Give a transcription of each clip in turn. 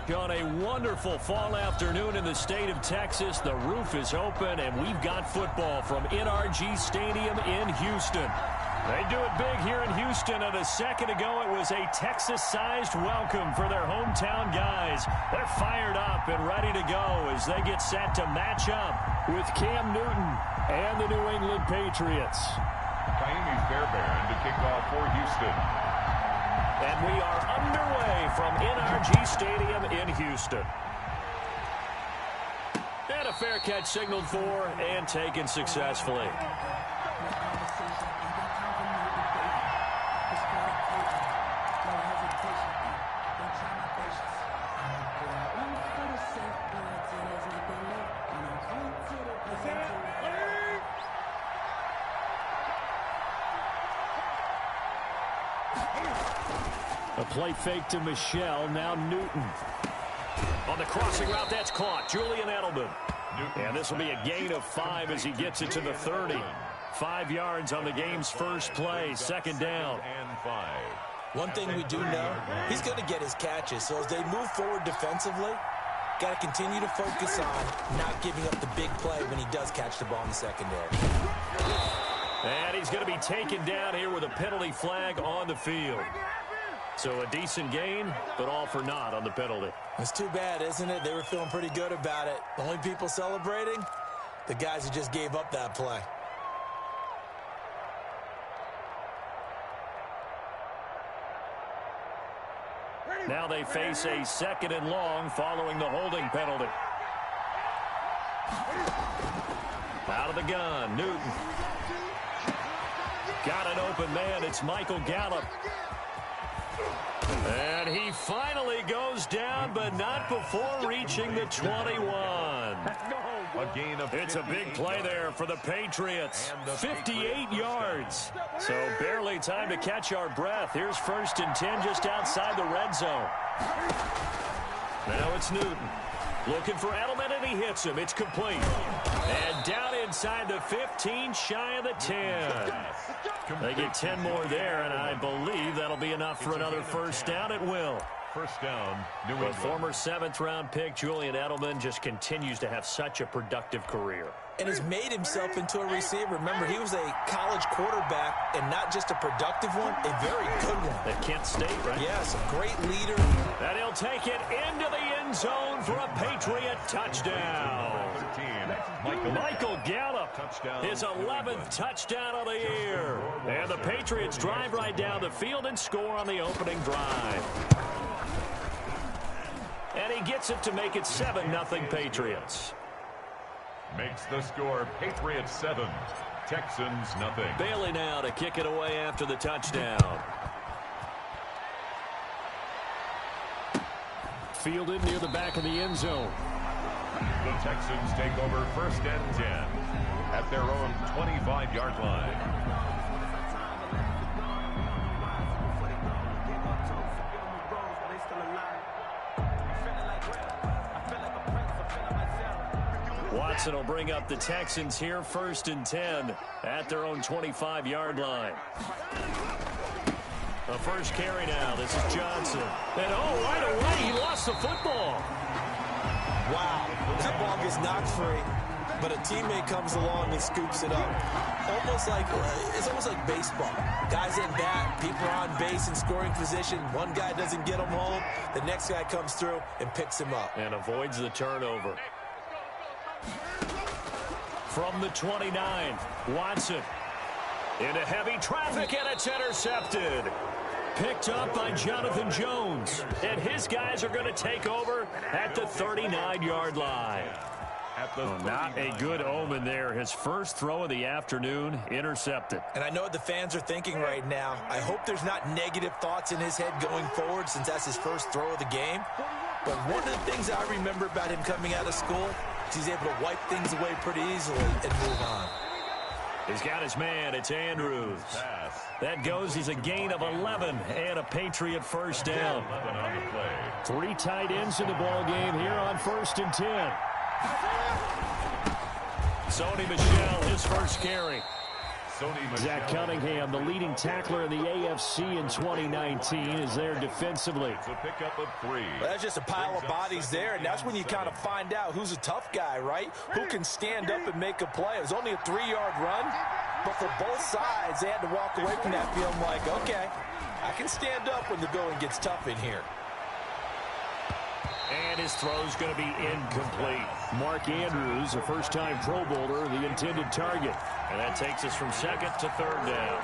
On a wonderful fall afternoon in the state of Texas, the roof is open, and we've got football from NRG Stadium in Houston. They do it big here in Houston, and a second ago it was a Texas-sized welcome for their hometown guys. They're fired up and ready to go as they get set to match up with Cam Newton and the New England Patriots. Kaimi Fairbairn to kick off for Houston. And we are underway from NRG Stadium in Houston. And a fair catch signaled for and taken successfully. A play fake to Michelle, now Newton. On the crossing route, that's caught. Julian Edelman. And this will be a gain of 5 as he gets it to the 30. 5 yards on the game's first play, second down. One thing we do know, he's going to get his catches. So as they move forward defensively, got to continue to focus on not giving up the big play when he does catch the ball in the secondary. And he's going to be taken down here with a penalty flag on the field. So a decent gain, but all for naught on the penalty. It's too bad, isn't it? They were feeling pretty good about it. The only people celebrating, the guys who just gave up that play. Now they face a second and long following the holding penalty. Out of the gun, Newton. Got an open man. It's Michael Gallup. And he finally goes down, but not before reaching the 21. It's a big play there for the Patriots. 58 yards. So barely time to catch our breath. Here's 1st and 10 just outside the red zone. Now it's Newton. Looking for Edelman, and he hits him. It's complete. And down inside the 15, shy of the 10. They get 10 more there, and I believe that'll be enough for another first down. It will. First down, New England. The former 7th-round pick, Julian Edelman, just continues to have such a productive career. And has made himself into a receiver. Remember, he was a college quarterback, and not just a productive one, a very good one. At Kent State, right? Yes, a great leader. And he'll take it into the end zone for a Patriot touchdown. Michael Gallup, his 11th touchdown of the year. And the Patriots drive right down the field and score on the opening drive. And he gets it to make it 7-0 Patriots. Makes the score Patriots 7, Texans nothing. Bailey now to kick it away after the touchdown. Fielded near the back of the end zone. The Texans take over 1st and 10 at their own 25-yard line. Watson will bring up the Texans here, 1st and 10 at their own 25-yard line. The first carry now. This is Johnson. And right away, he lost the football. Wow. That ball gets knocked free, but a teammate comes along and scoops it up. It's almost like baseball. Guys at bat, people are on base in scoring position. One guy doesn't get him home. The next guy comes through and picks him up. And avoids the turnover. From the 29, Watson into heavy traffic, and it's intercepted. Picked up by Jonathan Jones. And his guys are going to take over at the 39-yard line. Not a good omen there. His first throw of the afternoon intercepted. And I know what the fans are thinking right now. I hope there's not negative thoughts in his head going forward since that's his first throw of the game. But one of the things I remember about him coming out of school is he's able to wipe things away pretty easily and move on. He's got his man. It's Andrews. That goes. He's a gain of 11 and a Patriot first down. 3 tight ends in the ball game here on 1st and 10. Sony Michel, his first carry. Zach Cunningham, the leading tackler in the AFC in 2019, is there defensively. It's a pickup of 3. Well, that's just a pile of bodies there, and that's when you kind of find out who's a tough guy, right? Who can stand up and make a play. It was only a 3-yard run, but for both sides, they had to walk away from that feeling like, okay, I can stand up when the going gets tough in here. And his throw's going to be incomplete. Mark Andrews, a first-time Pro Bowler, the intended target. And that takes us from second to third down.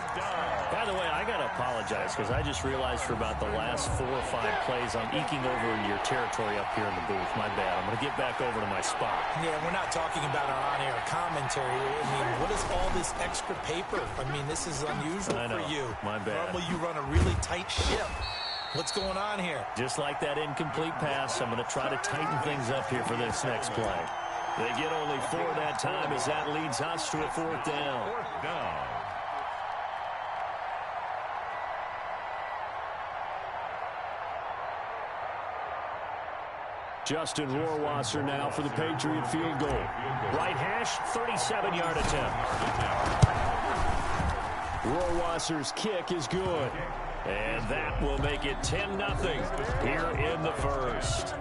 By the way, I got to apologize because I just realized for about the last 4 or 5 plays, I'm eking over into your territory up here in the booth. My bad. I'm going to get back over to my spot. Yeah, we're not talking about our on-air commentary. I mean, what is all this extra paper? I mean, this is unusual for you. My bad. Normally you run a really tight ship. What's going on here? Just like that incomplete pass, I'm going to try to tighten things up here for this next play. They get only 4 that time as that leads us to a 4th down. 4th down. Justin Rohrwasser now for the Patriot field goal. Right hash, 37-yard attempt. Rohrwasser's kick is good. And that will make it 10-0 here in the first.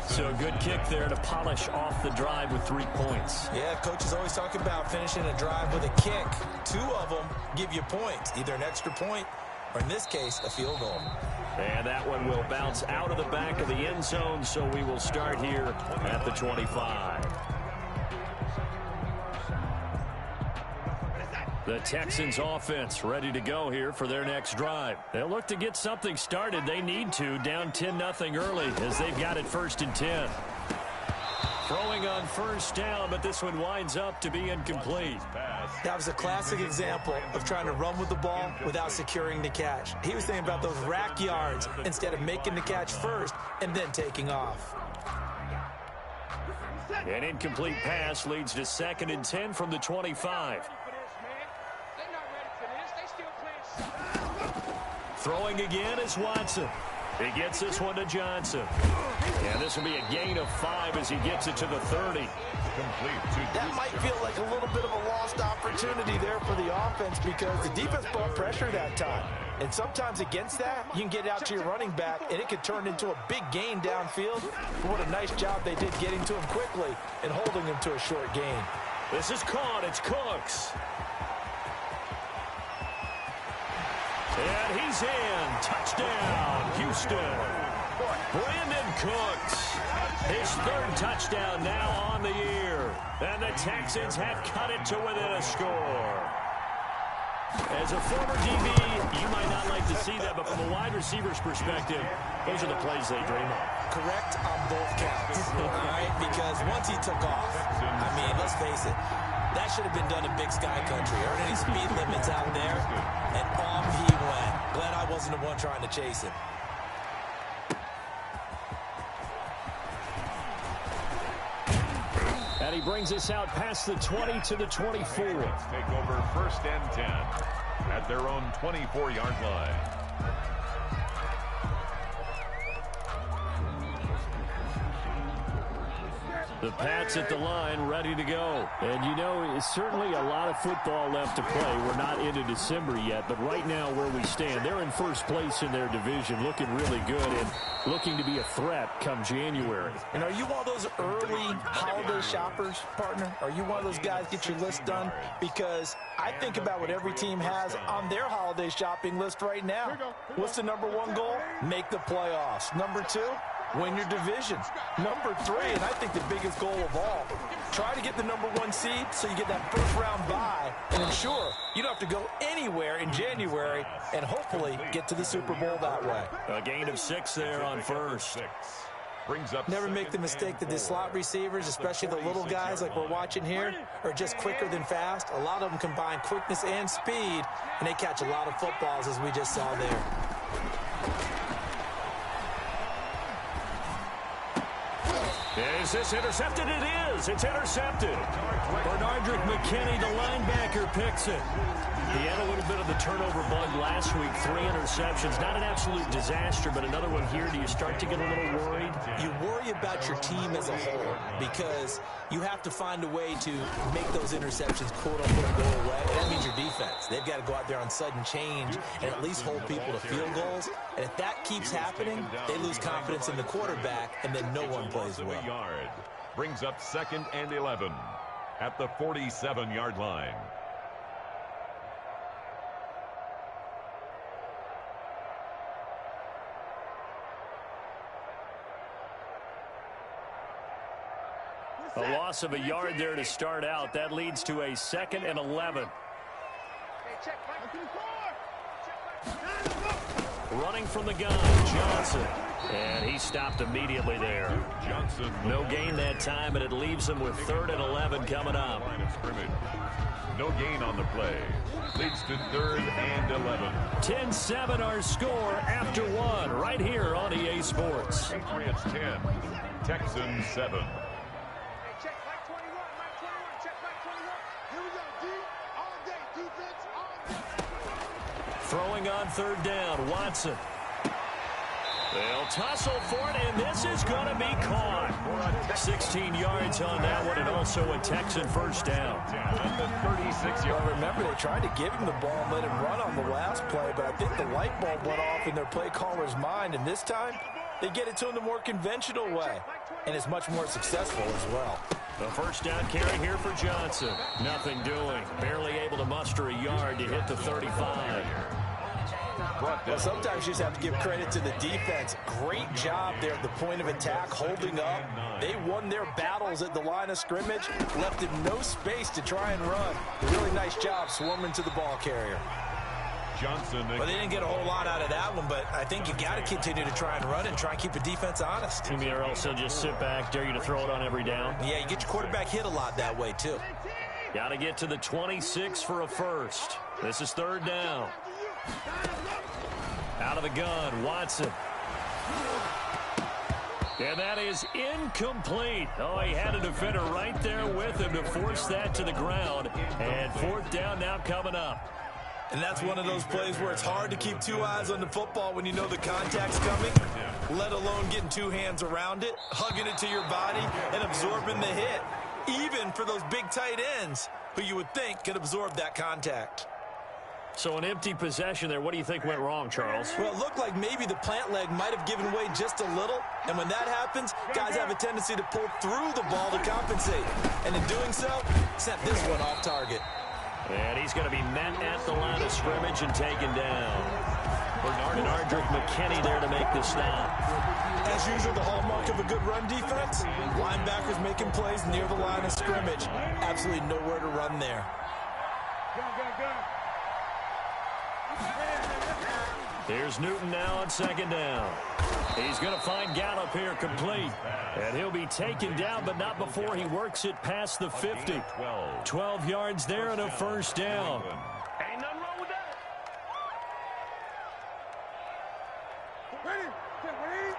So a good kick there to polish off the drive with 3 points. Yeah, coach is always talking about finishing a drive with a kick. 2 of them give you points, either an extra point or, in this case, a field goal. And that one will bounce out of the back of the end zone, so we will start here at the 25. The Texans offense ready to go here for their next drive. They'll look to get something started. They need to, down 10-0 early as they've got it 1st and 10. Throwing on 1st down, but this one winds up to be incomplete. That was a classic example of trying to run with the ball without securing the catch. He was thinking about those rack yards instead of making the catch first and then taking off. An incomplete pass leads to 2nd and 10 from the 25. Throwing again is Watson. He gets this one to Johnson. And this will be a gain of 5 as he gets it to the 30. That might feel like a little bit of a lost opportunity there for the offense because the defense brought pressure that time. And sometimes against that, you can get out to your running back, and it could turn into a big gain downfield. But what a nice job they did getting to him quickly and holding him to a short gain. This is caught. It's Cooks. And he's in. Touchdown, Houston. Brandon Cooks. His 3rd touchdown now on the year. And the Texans have cut it to within a score. As a former DB, you might not like to see that, but from a wide receiver's perspective, those are the plays they dream of. Correct on both counts. All right, because once he took off, I mean, let's face it, that should have been done in Big Sky Country. Aren't any speed limits out there? And off he went. Glad I wasn't the one trying to chase him. And he brings us out past the 20 to the 24. Take over 1st and 10 at their own 24-yard line. The Pats at the line, ready to go. And, you know, it's certainly a lot of football left to play. We're not into December yet, but right now where we stand, they're in 1st place in their division, looking really good and looking to be a threat come January. And are you one of those early holiday shoppers, partner? Are you one of those guys get your list done? Because I think about what every team has on their holiday shopping list right now. What's the #1 goal? Make the playoffs. #2? Win your division. #3, and I think the biggest goal of all, try to get the #1 seed so you get that 1st round bye and ensure you don't have to go anywhere in January and hopefully get to the Super Bowl that way. A gain of 6 there on 1st. Never make the mistake that the slot receivers, especially the little guys like we're watching here, are just quicker than fast. A lot of them combine quickness and speed, and they catch a lot of footballs as we just saw there. Is this intercepted? It is. It's intercepted. Bernardrick McKinney, the linebacker, picks it. He had a little bit of the turnover bug last week. 3 interceptions. Not an absolute disaster, but another one here. Do you start to get a little worried? You worry about your team as a whole because you have to find a way to make those interceptions, quote-unquote, go away. And that means your defense. They've got to go out there on sudden change and at least hold people to field goals. And if that keeps happening, they lose confidence in the quarterback, and then no one plays well. Brings up 2nd and 11 at the 47-yard line. A loss of a yard there to start out. That leads to a 2nd and 11. Running from the gun, Johnson. And he stopped immediately there. Johnson. No gain that time, and it leaves him with 3rd and 11 coming up. No gain on the play. Leads to 3rd and 11. 10-7 our score after 1 right here on EA Sports. Patriots 10, Texans 7. Throwing on 3rd down, Watson. They'll tussle for it, and this is going to be caught. 16 yards on that one, and also a Texan first down. At the 36-yard. Well, remember, they tried to give him the ball and let him run on the last play, but I think the light bulb went off in their play caller's mind, and this time they get it to him the more conventional way, and it's much more successful as well. The first down carry here for Johnson. Nothing doing. Barely able to muster a yard to hit the 35. Well, sometimes you just have to give credit to the defense. Great job there at the point of attack, holding up. They won their battles at the line of scrimmage, left him no space to try and run. A really nice job swarming to the ball carrier. Johnson. Well, they didn't get a whole lot out of that one, but I think you got to continue to try and run and try and keep the defense honest. You mean or else they'll just sit back, dare you to throw it on every down? Yeah, you get your quarterback hit a lot that way, too. Got to get to the 26 for a first. This is 3rd down. Out of the gun, Watson. And that is incomplete. Oh, he had a defender right there with him to force that to the ground. And 4th down now coming up. And that's one of those plays where it's hard to keep 2 eyes on the football when you know the contact's coming, let alone getting 2 hands around it, hugging it to your body, and absorbing the hit, even for those big tight ends who you would think could absorb that contact. So an empty possession there. What do you think went wrong, Charles? Well, it looked like maybe the plant leg might have given way just a little, and when that happens, guys have a tendency to pull through the ball to compensate, and in doing so, sent this one off target. And he's going to be met at the line of scrimmage and taken down. Bernardrick McKinney there to make the stop. As usual, the hallmark of a good run defense, linebackers making plays near the line of scrimmage. Absolutely nowhere to run there. Here's Newton now on 2nd down. He's going to find Gallup here complete. And he'll be taken down, but not before he works it past the 50. 12 yards there and a first down. Ain't nothing wrong with that. Ready? Ready?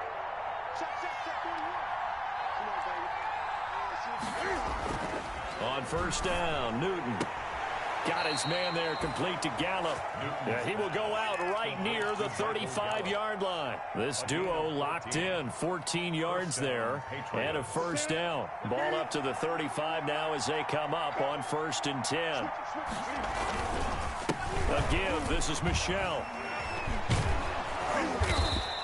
On 1st down, Newton. Got his man there complete to Gallup. Yeah, he will go out right near the 35-yard line. This duo locked in, 14 yards there, and a first down. Ball up to the 35 now as they come up on 1st and 10. Again, this is Michelle.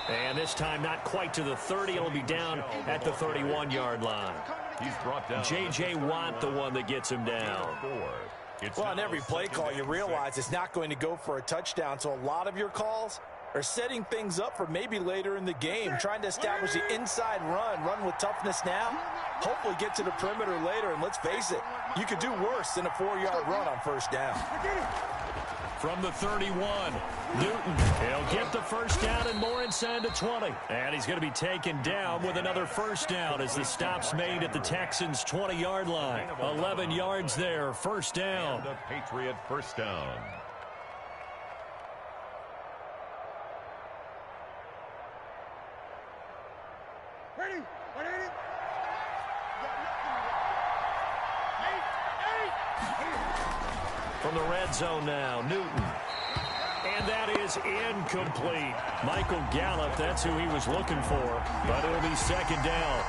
And this time not quite to the 30. It'll be down at the 31-yard line. He's brought down. J.J. Watt, the one that gets him down. Well, on every play call, you realize it's not going to go for a touchdown, so a lot of your calls are setting things up for maybe later in the game, trying to establish the inside run with toughness now, hopefully get to the perimeter later, and let's face it, you could do worse than a 4-yard run on 1st down. From the 31, Newton. He'll get the first down and more inside the 20. And he's going to be taken down with another first down as the stop's made at the Texans' 20-yard line. 11 yards there, first down. And the Patriot first down. Ready? From the red zone now, Newton. And that is incomplete. Michael Gallup, that's who he was looking for, but it'll be second down.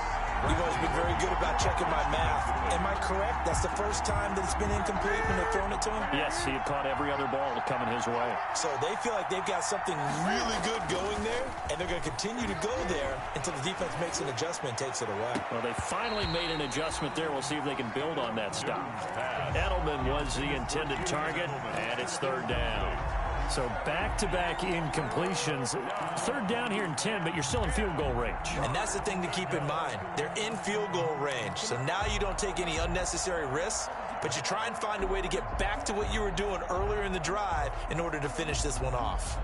You've always been very good about checking my math. Am I correct? That's the first time that it's been incomplete when they've thrown it to him? Yes, he had caught every other ball coming his way. So they feel like they've got something really good going there, and they're going to continue to go there until the defense makes an adjustment and takes it away. Well, they finally made an adjustment there. We'll see if they can build on that stop. Edelman was the intended target, and it's third down. So back-to-back incompletions. Third down here in 10, but you're still in field goal range. And that's the thing to keep in mind. They're in field goal range. So now you don't take any unnecessary risks, but you try and find a way to get back to what you were doing earlier in the drive in order to finish this one off.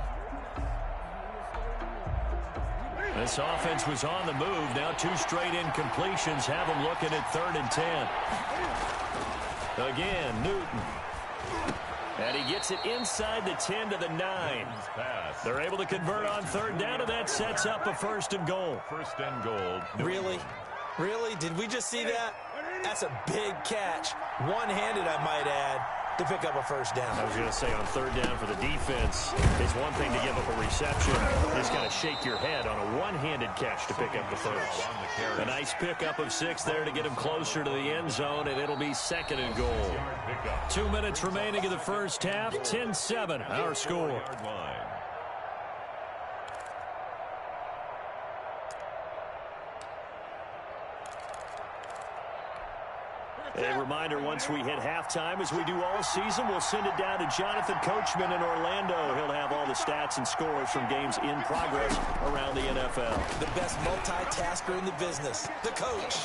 This offense was on the move. Now 2 straight incompletions have them looking at 3rd and 10. Again, Newton. And he gets it inside the 10 to the 9. They're able to convert on 3rd down, and that sets up a 1st and goal. 1st and goal. Really? Really? Did we just see that? That's a big catch. One-handed, I might add, to pick up a 1st down. I was going to say on 3rd down for the defense, it's one thing to give up a reception. You just got to shake your head on a one-handed catch to pick up the 1st. A nice pickup of 6 there to get him closer to the end zone, and it'll be 2nd and goal. 2 minutes remaining in the first half. 10-7, our score. A reminder, once we hit halftime, as we do all season, we'll send it down to Jonathan Coachman in Orlando. He'll have all the stats and scores from games in progress around the NFL. The best multitasker in the business, the coach.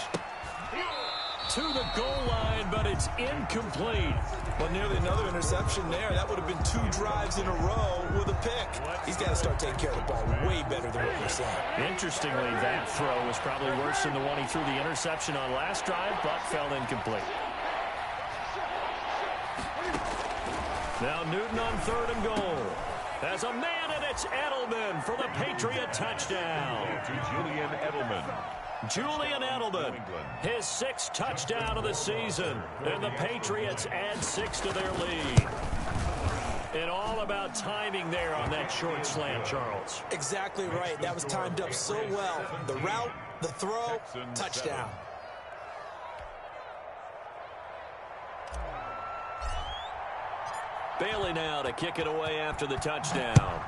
To the goal line, but it's incomplete. Well, nearly another interception there. That would have been 2 drives in a row with a pick. He's got to start taking care of the ball way better than what we're seeing. Interestingly, that throw was probably worse than the one he threw the interception on last drive, but fell incomplete. Now Newton on 3rd and goal. There's a man, and it's Edelman for the Patriot touchdown. To Julian Edelman. Julian Edelman, his 6th touchdown of the season, and the Patriots add 6 to their lead. And all about timing there on that short slant, Charles. Exactly right. That was timed up so well. The route, the throw, touchdown. Bailey now to kick it away after the touchdown.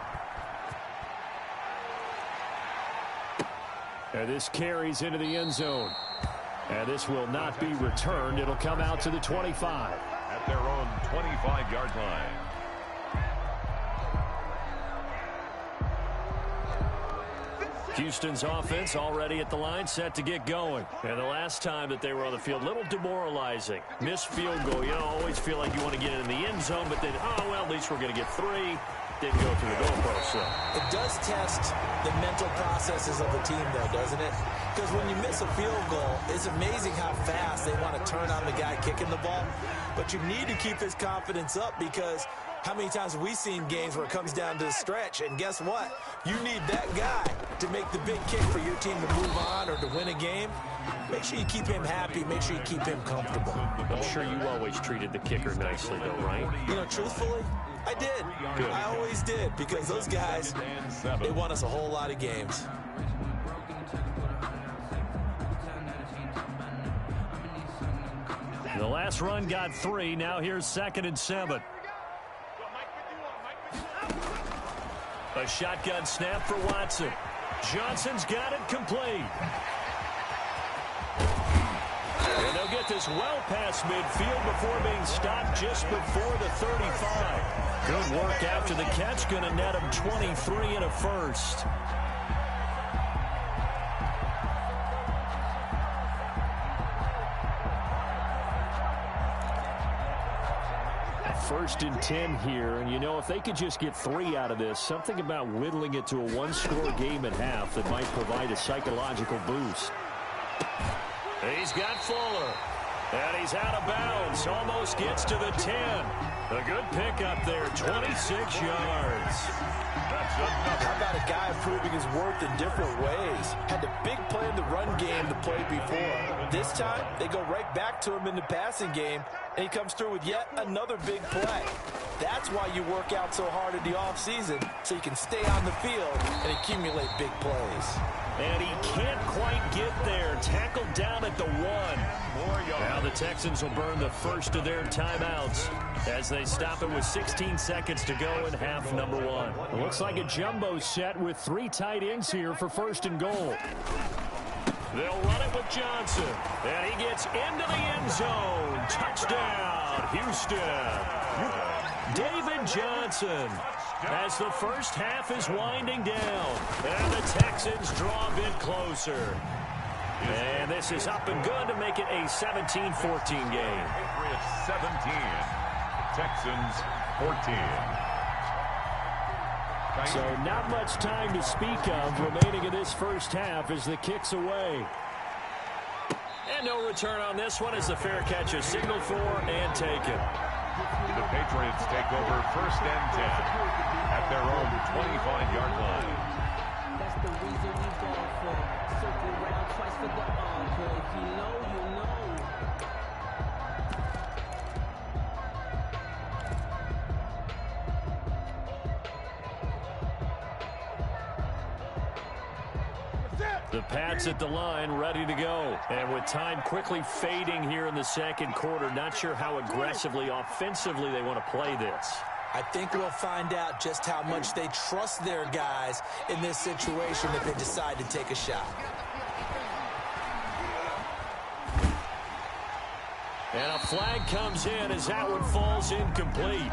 And this carries into the end zone. And this will not be returned. It'll come out to the 25. At their own 25-yard line. Houston's offense already at the line, set to get going. And the last time that they were on the field, a little demoralizing. Missed field goal. You always feel like you want to get it in the end zone, but then, oh, well, at least we're going to get 3. Didn't go through the goalpost, so. It does test the mental processes of a team, though, doesn't it? Because when you miss a field goal, it's amazing how fast they want to turn on the guy kicking the ball. But you need to keep his confidence up, because how many times have we seen games where it comes down to the stretch, and guess what? You need that guy to make the big kick for your team to move on or to win a game. Make sure you keep him happy. Make sure you keep him comfortable. I'm sure you always treated the kicker nicely, though, right? You know, truthfully, I did. Good. I always did, because those guys, they won us a whole lot of games. The last run got 3. Now here's 2nd and 7. A shotgun snap for Watson. Johnson's got it complete. And they'll get this well past midfield before being stopped just before the 35. Good work after the catch. Going to net him 23 and a 1st. First and 10 here, and you know, if they could just get 3 out of this, something about whittling it to a 1-score game at half that might provide a psychological boost. He's got Fuller, and he's out of bounds, almost gets to the 10. A good pickup there, 26 yards. How about a guy proving his worth in different ways? Had the big play in the run game to play before. This time, they go right back to him in the passing game, and he comes through with yet another big play. That's why you work out so hard in the offseason, so you can stay on the field and accumulate big plays. And he can't quite get there. Tackled down at the 1. Now the Texans will burn the first of their timeouts as they stop it with 16 seconds to go in half number 1. It looks like a jumbo set with 3 tight ends here for first and goal. They'll run it with Johnson. And he gets into the end zone. Touchdown, Houston. David Johnson, as the first half is winding down. And the Texans draw a bit closer. And this is up and good to make it a 17-14 game. Patriots 17, Texans 14. So not much time to speak of remaining in this first half as the kick's away. And no return on this one as the fair catch is signaled for and taken. The Patriots take over first and 10 at their own 25-yard line. That's the reason we go for circle round twice for the encore. If you know, you know. The PATS at the line, ready to go. And with time quickly fading here in the second quarter, not sure how aggressively, offensively they want to play this. I think we'll find out just how much they trust their guys in this situation if they decide to take a shot. And a flag comes in as that one falls incomplete.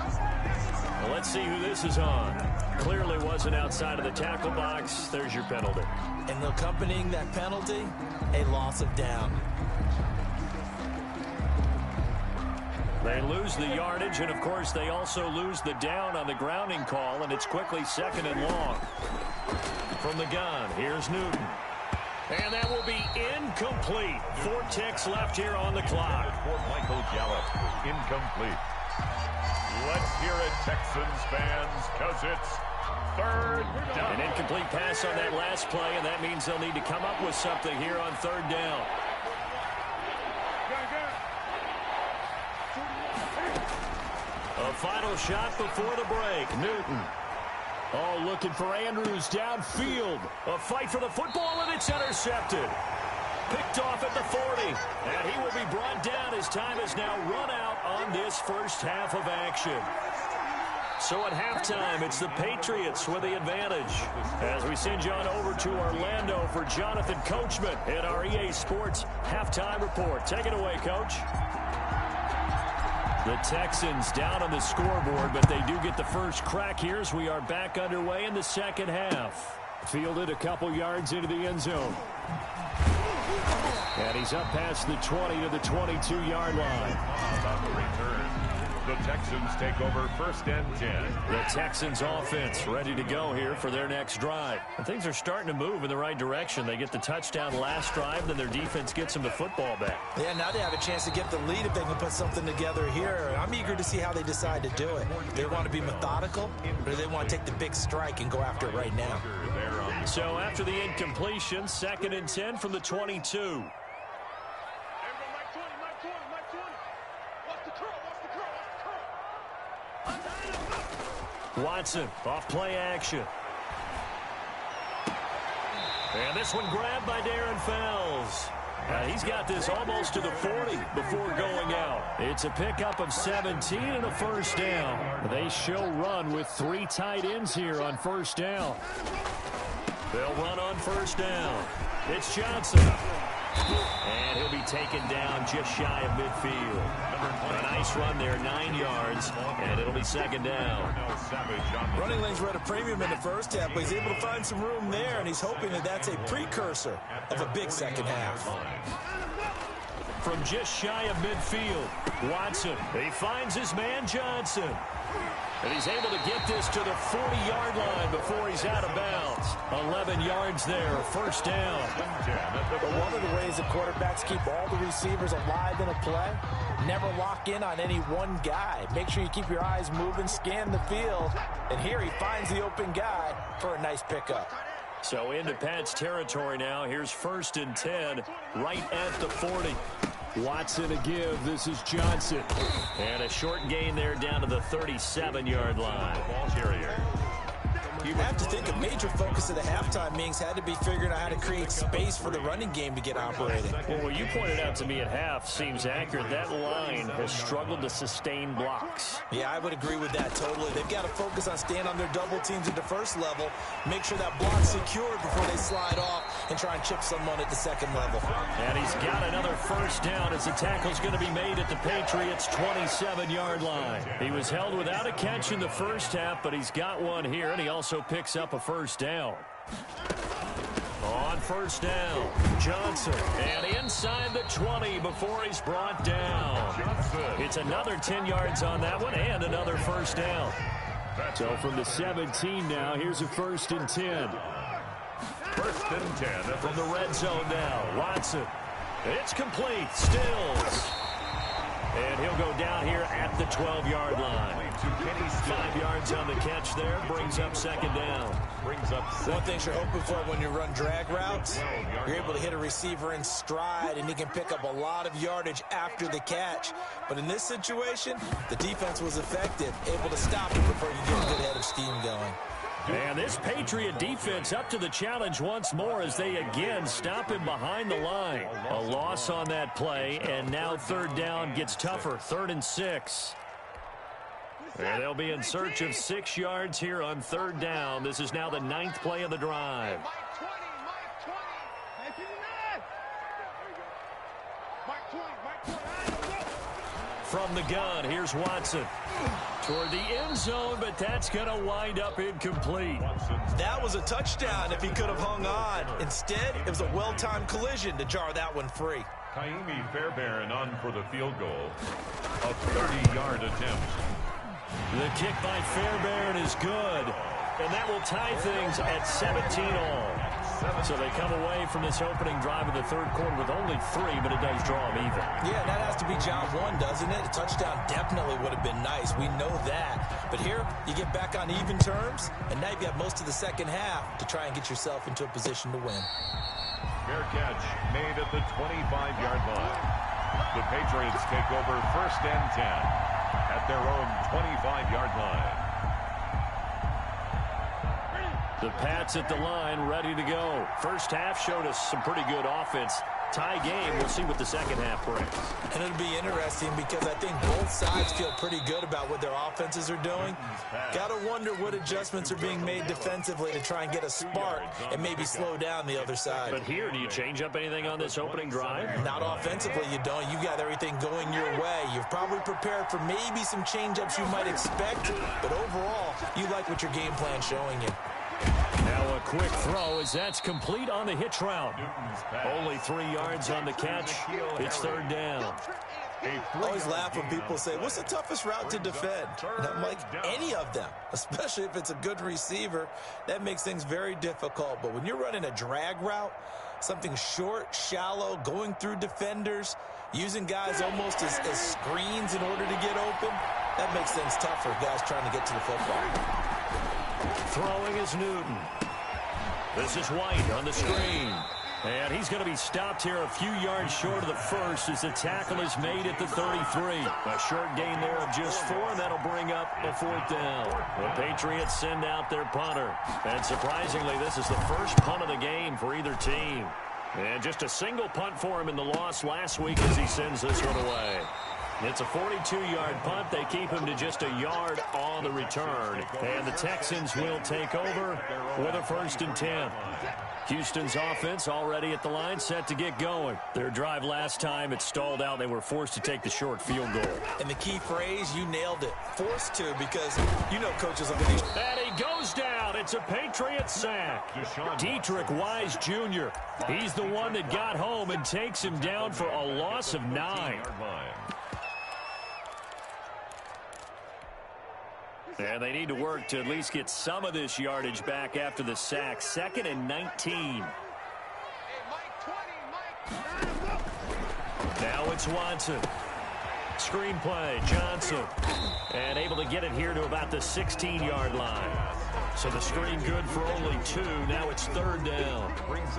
Well, let's see who this is on. Clearly wasn't outside of the tackle box. There's your penalty. And accompanying that penalty, a loss of down. They lose the yardage, and, of course, they also lose the down on the grounding call, and it's quickly second and long. From the gun, here's Newton. And that will be incomplete. 4 ticks left here on the clock. For Michael Gallup, incomplete. Let's hear it, Texans fans, because it's third down. An incomplete pass on that last play, and that means they'll need to come up with something here on third down. A final shot before the break. Newton. Oh, looking for Andrews downfield. A fight for the football, and it's intercepted. Picked off at the 40. And he will be brought down as time has now run out on this first half of action. So at halftime, it's the Patriots with the advantage. As we send you on over to Orlando for Jonathan Coachman in our EA Sports Halftime Report. Take it away, Coach. The Texans down on the scoreboard, but they do get the first crack here as we are back underway in the second half. Fielded a couple yards into the end zone. And he's up past the 20 to the 22-yard line. On the return, the Texans take over first and 10. The Texans offense ready to go here for their next drive. And things are starting to move in the right direction. They get the touchdown last drive, then their defense gets them the football back. Yeah, now they have a chance to get the lead if they can put something together here. I'm eager to see how they decide to do it. They want to be methodical, or do they want to take the big strike and go after it right now? So after the incompletion, second and 10 from the 22. Watson, off play action. And this one grabbed by Darren Fells. He's got this almost to the 40 before going out. It's a pickup of 17 and a first down. They show run with 3 tight ends here on first down. They'll run on first down. It's Johnson. And he'll be taken down just shy of midfield. A nice run there, 9 yards, and it'll be second down. Running lanes were at a premium in the first half, but he's able to find some room there, and he's hoping that that's a precursor of a big second half. from just shy of midfield. Watson, he finds his man Johnson. And he's able to get this to the 40-yard line before he's out of bounds. 11 yards there, first down. But one of the ways that quarterbacks keep all the receivers alive in a play, never lock in on any one guy. Make sure you keep your eyes moving, scan the field. And here he finds the open guy for a nice pickup. So into Pat's territory now. Here's 1st and 10, right at the 40. Watson a give. This is Johnson. And a short gain there down to the 37-yard line. Ball carrier. You have to think a major focus of the halftime meetings had to be figuring out how to create space for the running game to get operating. Well, what you pointed out to me at half seems accurate. That line has struggled to sustain blocks. Yeah, I would agree with that totally. They've got to focus on staying on their double teams at the first level, make sure that block's secured before they slide off and try and chip someone at the second level. And he's got another first down as the tackle's going to be made at the Patriots' 27-yard line. He was held without a catch in the first half, but he's got one here, and he also picks up a first down. On first down, Johnson, and inside the 20 before he's brought down. It's another 10 yards on that one and another first down. So from the 17 now, here's a 1st and 10. 1st and 10. From the red zone now, Watson. It's complete, Stills. And he'll go down here at the 12-yard line. 5 yards on the catch there, brings up 2nd down. One thing you're hoping for when you run drag routes, you're able to hit a receiver in stride, and he can pick up a lot of yardage after the catch. But in this situation, the defense was effective, able to stop him before you get a good head of steam going. And this Patriot defense up to the challenge once more as they again stop him behind the line. A loss on that play, and now 3rd down gets tougher, 3rd and 6. And they'll be in search of 6 yards here on 3rd down. This is now the 9th play of the drive. From the gun, here's Watson. Toward the end zone, but that's going to wind up incomplete. That was a touchdown if he could have hung on. Instead, it was a well-timed collision to jar that one free. Kaimi Fairbairn on for the field goal. A 30-yard attempt. The kick by Fairbairn is good. And that will tie things at 17-all. So they come away from this opening drive of the 3rd quarter with only 3, but it does draw them even. Yeah, that has to be job one, doesn't it? A touchdown definitely would have been nice. We know that. But here, you get back on even terms, and now you've got most of the second half to try and get yourself into a position to win. Fair catch made at the 25-yard line. The Patriots take over 1st and 10 at their own 25-yard line. The Pats at the line, ready to go. First half showed us some pretty good offense. Tie game, we'll see what the second half brings. And it'll be interesting because I think both sides feel pretty good about what their offenses are doing. Got to wonder what adjustments are being made defensively to try and get a spark and maybe slow down the other side. But here, do you change up anything on this opening drive? Not offensively, you don't. You got everything going your way. You've probably prepared for maybe some change-ups you might expect, but overall, you like what your game plan's showing you. Now a quick throw as that's complete on the hitch route. Only 3 yards on the catch. It's 3rd down. I always laugh when people say, what's the toughest route to defend? And I'm like, any of them, especially if it's a good receiver. That makes things very difficult. But when you're running a drag route, something short, shallow, going through defenders, using guys almost as screens in order to get open, that makes things tough for guys trying to get to the football. Throwing is Newton. This is White on the screen. And he's going to be stopped here a few yards short of the first as the tackle is made at the 33. A short gain there of just 4, and that'll bring up a 4th down. The Patriots send out their punter. And surprisingly, this is the first punt of the game for either team. And just a single punt for him in the loss last week as he sends this one away. It's a 42-yard punt. They keep him to just a yard on the return. And the Texans will take over with a 1st and 10. Houston's offense already at the line, set to get going. Their drive last time, it stalled out. They were forced to take the short field goal. And the key phrase, you nailed it. Forced to, because you know coaches look at these. And he goes down. It's a Patriot sack. Dietrich Wise Jr. He's the one that got home and takes him down for a loss of 9. And they need to work to at least get some of this yardage back after the sack. 2nd and 19. Now it's Watson. Screen play, Johnson. And able to get it here to about the 16-yard line. So the screen good for only 2. Now it's 3rd down.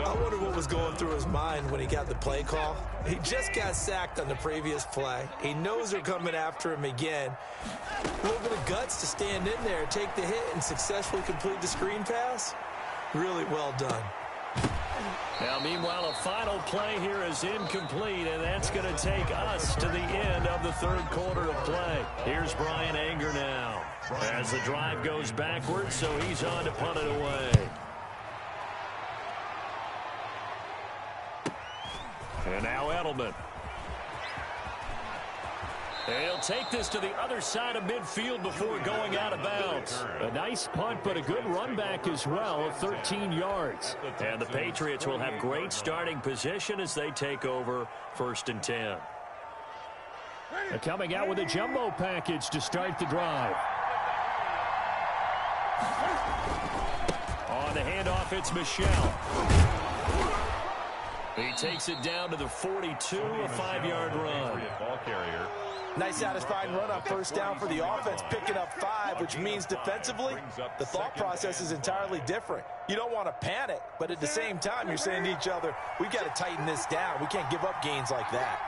I wonder what was going through his mind when he got the play call. He just got sacked on the previous play. He knows they're coming after him again. A little bit of guts to stand in there, take the hit, and successfully complete the screen pass. Really well done. Now, meanwhile, a final play here is incomplete, and that's going to take us to the end of the 3rd quarter of play. Here's Brian Anger now as the drive goes backwards, so he's on to punt it away. And now Edelman. He'll take this to the other side of midfield before going out of bounds. A nice punt, but a good run back as well of 13 yards. And the Patriots will have great starting position as they take over 1st and 10. They're coming out with a jumbo package to start the drive. On the handoff, it's Michel. He takes it down to the 42, a 5-yard run. Ball carrier. Nice satisfying run on 1st down for the offense, picking up 5, which means defensively, the thought process is entirely different. You don't want to panic, but at the same time, you're saying to each other, we've got to tighten this down. We can't give up gains like that.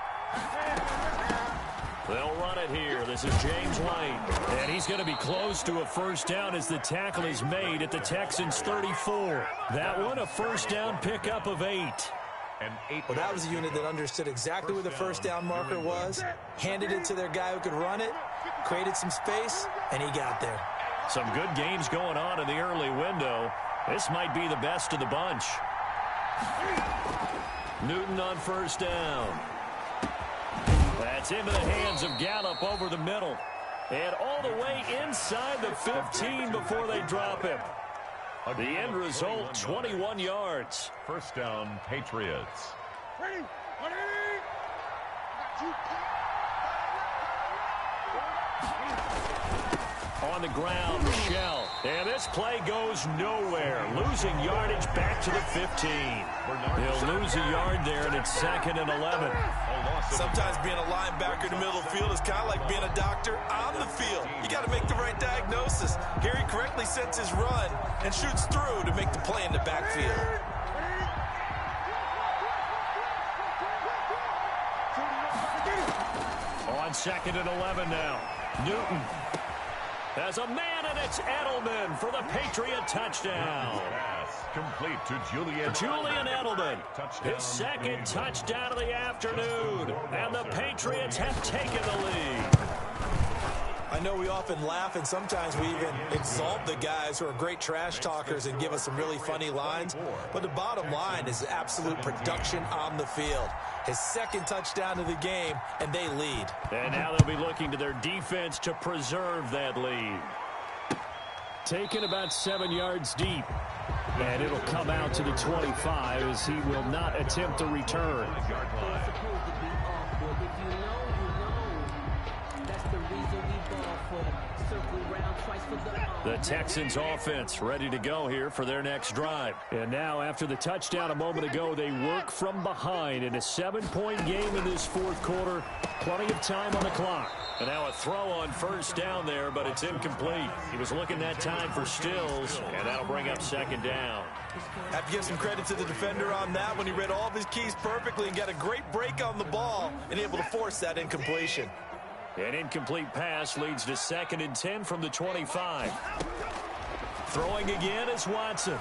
They'll run it here. This is James White. And he's going to be close to a 1st down as the tackle is made at the Texans' 34. That one, a 1st down pickup of 8. Well, that was a unit that understood exactly where the 1st down marker was, handed it to their guy who could run it, created some space, and he got there. Some good games going on in the early window. This might be the best of the bunch. Newton on 1st down. That's into the hands of Gallup over the middle. And all the way inside the 15 before they drop him. The end result, 21 yards. 1st down, Patriots. Ready? On the ground, Michel. And this play goes nowhere. Losing yardage back to the 15. He'll lose a yard there, and it's 2nd and 11. Sometimes being a linebacker in the middle of the field is kind of like being a doctor on the field. You got to make the right diagnosis. Here he correctly sets his run and shoots through to make the play in the backfield. On 2nd and 11 now. Newton. As a man, and it's Edelman for the Patriot touchdown. Pass complete to Julian Edelman. His 2nd touchdown of the afternoon. And the Patriots have taken the lead. I know we often laugh, and sometimes we even exalt the guys who are great trash talkers and give us some really funny lines. But the bottom line is absolute production on the field. His 2nd touchdown of the game, and they lead. And now they'll be looking to their defense to preserve that lead. Taken about 7 yards deep. And it'll come out to the 25 as he will not attempt to return. The Texans offense ready to go here for their next drive. And now after the touchdown a moment ago, they work from behind in a 7-point game in this 4th quarter. Plenty of time on the clock. And now a throw on 1st down there, but it's incomplete. He was looking that time for Stills, and that'll bring up 2nd down. Have to give some credit to the defender on that when he read all of his keys perfectly and got a great break on the ball and able to force that incompletion. An incomplete pass leads to 2nd and 10 from the 25. Throwing again is Watson.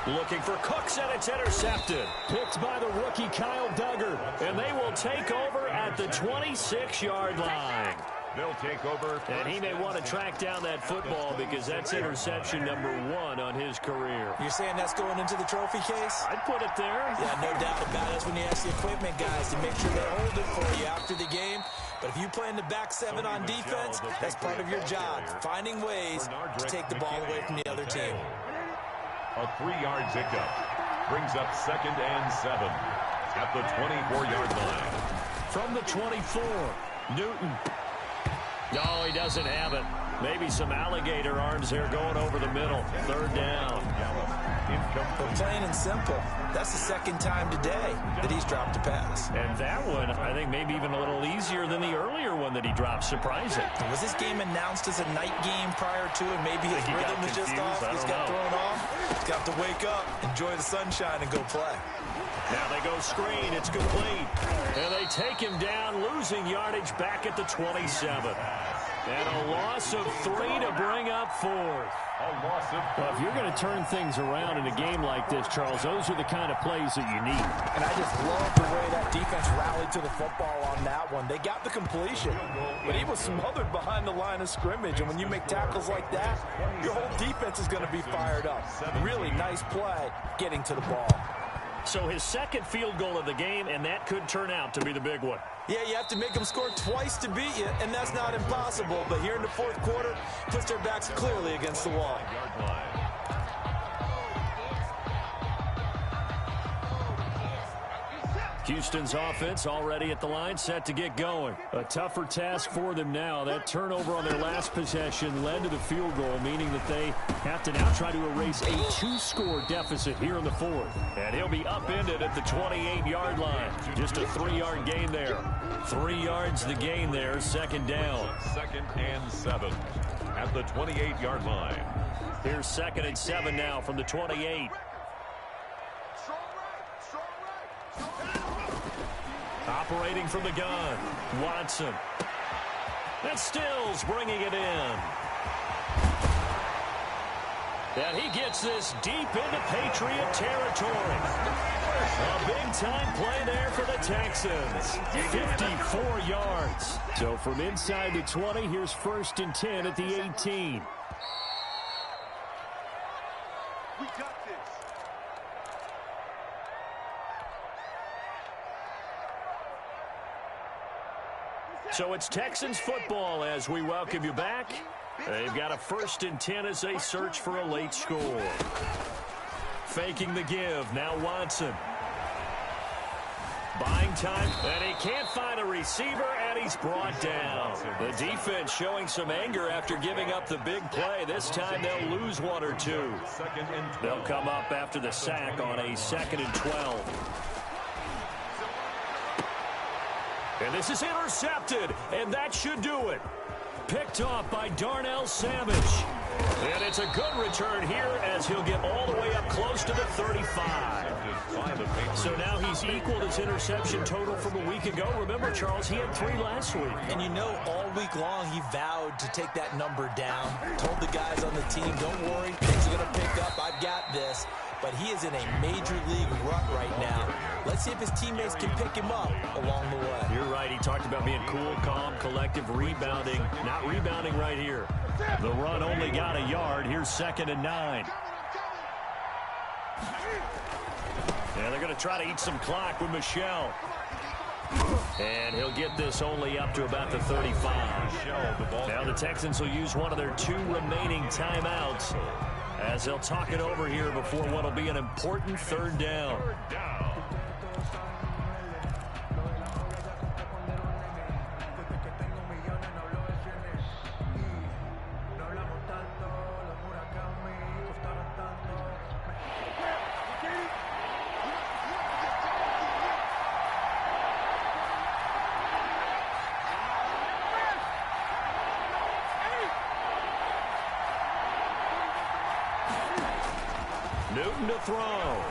Looking for Cooks, and it's intercepted. Picked by the rookie Kyle Duggar, and they will take over at the 26-yard line. They'll take over. And he may want to track down that football because that's interception number 1 on his career. You're saying that's going into the trophy case? I'd put it there. Yeah, no doubt about it. That's when you ask the equipment guys to make sure they hold it for you after the game. But if you play in the back 7 on defense, that's part of your job, finding ways to take the ball away from the other team. A 3-yard pickup brings up 2nd and 7 at the 24-yard line. From the 24, Newton. No, he doesn't have it. Maybe some alligator arms there going over the middle. 3rd down. But plain and simple, that's the 2nd time today that he's dropped a pass. And that one, I think, maybe even a little easier than the earlier one that he dropped. Surprising. Was this game announced as a night game prior to it? Maybe his rhythm was just off. He's got thrown off. He's got to wake up, enjoy the sunshine, and go play. Now they go screen. It's complete. And they take him down, losing yardage back at the 27. And a loss of 3 to bring up 4th. Well, if you're going to turn things around in a game like this, Charles, those are the kind of plays that you need. And I just love the way that defense rallied to the football on that one. They got the completion, but he was smothered behind the line of scrimmage. And when you make tackles like that, your whole defense is going to be fired up. Really nice play getting to the ball. So his 2nd field goal of the game, and that could turn out to be the big one. Yeah, you have to make them score twice to beat you, and that's not impossible. But here in the 4th quarter, puts their backs clearly against the wall. Houston's offense already at the line, set to get going. A tougher task for them now. That turnover on their last possession led to the field goal, meaning that they have to now try to erase a 2-score deficit here in the 4th. And he'll be upended at the 28-yard line. Just a 3-yard gain there. 3 yards the gain there, 2nd down. 2nd and 7 at the 28-yard line. Here's 2nd and 7 now from the 28. Operating from the gun, Watson. And Stills bringing it in. And he gets this deep into Patriot territory. A big-time play there for the Texans. 54 yards. So from inside the 20, here's 1st and 10 at the 18. We got this. So it's Texans football as we welcome you back. They've got a 1st and 10 as they search for a late score. Faking the give, now Watson. Buying time, and he can't find a receiver, and he's brought down. The defense showing some anger after giving up the big play. This time they'll lose 1 or 2. They'll come up after the sack on a 2nd and 12. And this is intercepted, and that should do it. Picked off by Darnell Savage. And it's a good return here as he'll get all the way up close to the 35. So now he's equaled his interception total from a week ago. Remember, Charles, he had 3 last week. And you know, all week long he vowed to take that number down. Told the guys on the team, don't worry, things are going to pick up. I've got this. But he is in a major league rut right now. Let's see if his teammates can pick him up along the way. You're right. He talked about being cool, calm, collective, rebounding. Not rebounding right here. The run only got a yard. Here's 2nd and 9. Yeah, they're going to try to eat some clock with Michel. And he'll get this only up to about the 35. Now the Texans will use one of their 2 remaining timeouts as they'll talk it over here before what will be an important 3rd down. Newton to throw.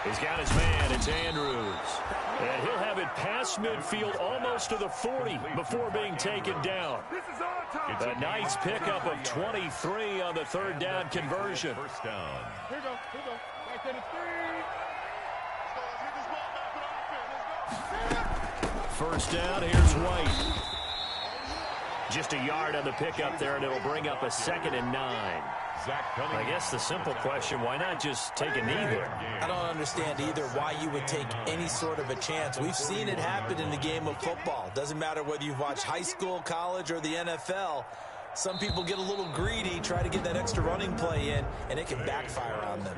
He's got his man. It's Andrews. And he'll have it past midfield almost to the 40 before being taken down. A nice pickup of 23 on the 3rd down conversion. First down. Here we go. Right there to 3. First down, here's White. Just a yard on the pickup there, and it'll bring up a 2nd and 9. I guess the simple question, why not just take a knee there? I don't understand either why you would take any sort of a chance. We've seen it happen in the game of football. Doesn't matter whether you've watched high school, college, or the NFL. Some people get a little greedy, try to get that extra running play in, and it can backfire on them.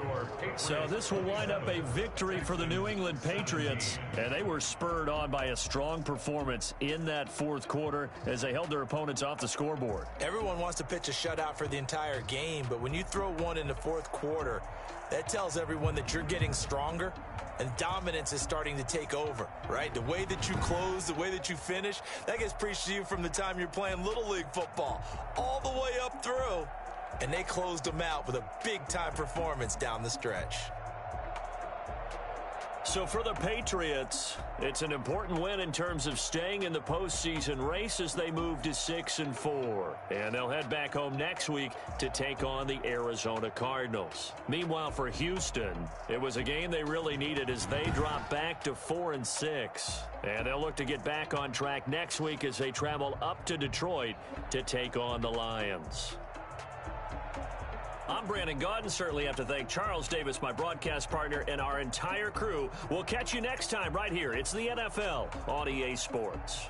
So this will wind up a victory for the New England Patriots, and they were spurred on by a strong performance in that fourth quarter as they held their opponents off the scoreboard. Everyone wants to pitch a shutout for the entire game, but when you throw one in the fourth quarter, that tells everyone that you're getting stronger and dominance is starting to take over, right? The way that you close, the way that you finish, that gets preached to you from the time you're playing Little League football all the way up through. And they closed them out with a big-time performance down the stretch. So for the Patriots, it's an important win in terms of staying in the postseason race as they move to 6-4. And they'll head back home next week to take on the Arizona Cardinals. Meanwhile, for Houston, it was a game they really needed as they dropped back to 4-6. And they'll look to get back on track next week as they travel up to Detroit to take on the Lions. I'm Brandon Gaudin. Certainly have to thank Charles Davis, my broadcast partner, and our entire crew. We'll catch you next time right here. It's the NFL on EA Sports.